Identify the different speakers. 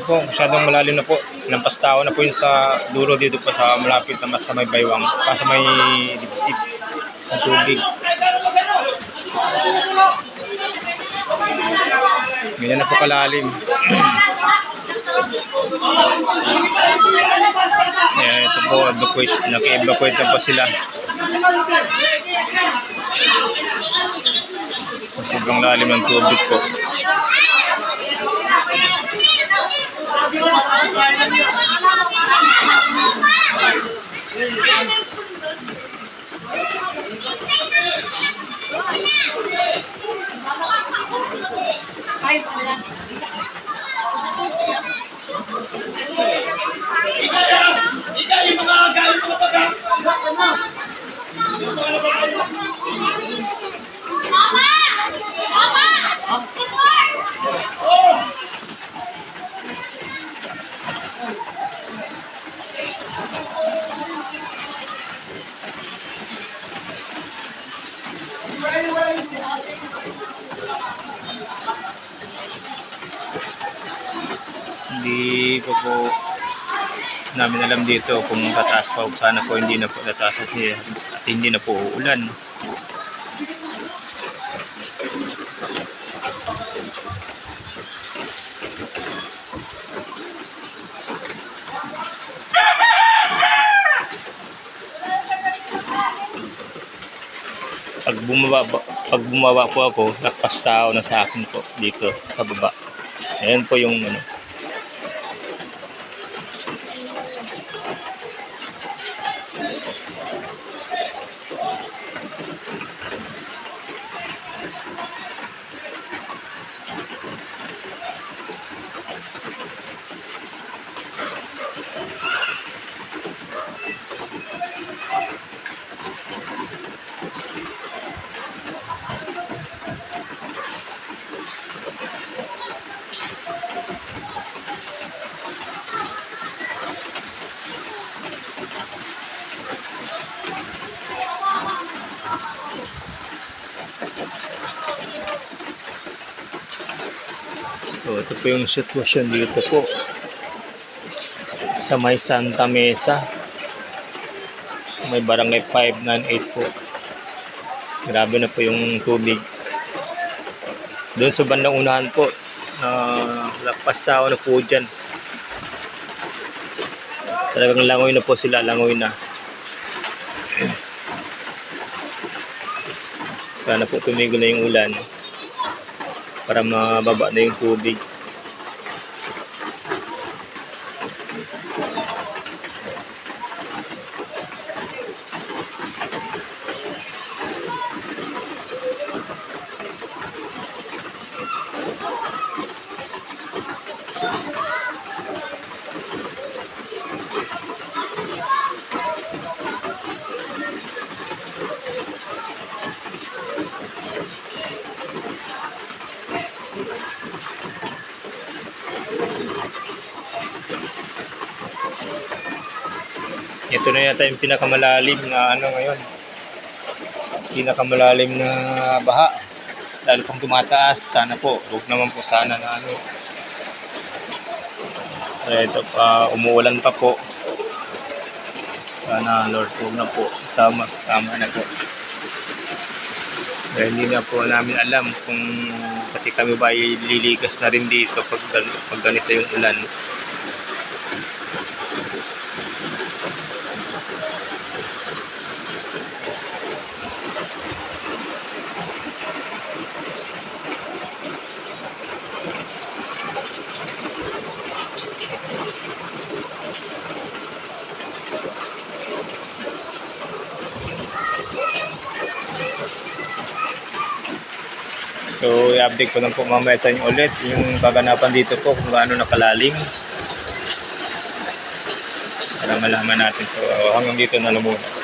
Speaker 1: po, masyadong malalim na po. Lampas tao na po yun sa dulo dito po sa malapit na sa may baywang. Sa may dibdib ng tubig. Ganyan na po kalalim. Ayan, ito po, naki-evacuate na po sila. Sobrang lalim ng tubig po. Hindi po namin alam dito kung tataas pa o sana po hindi na po tataas at hindi na po uulan. Pag bumaba po ako, nakpas tao na sa akin po dito sa baba. Ayan po yung ano. So ito po yung sitwasyon dito po sa may Santa Mesa, may barangay 598 po. Grabe na po yung tubig. Doon sa bandang unahan po, lakpas tao na po dyan. Talagang langoy na po sila, langoy na. Sana po tumigil na yung ulan para mababa na yung tubig. Ito na yata yung pinakamalalim na ano ngayon. Pinakamalalim na baha. Lalo pang tumataas. Sana po. Huwag naman po sana na ano. Ito pa. Umuulan pa po. Sana Lord, huwag na po. Tama na po. Dahil hindi na po namin alam kung pati kami ba liligas na rin dito pag ganito yung ulan. So, i-update ko lang po mamaya sa inyo ulit yung kaganapan dito po kung gaano nakalalim para malaman natin. So, hanggang dito na lang muna.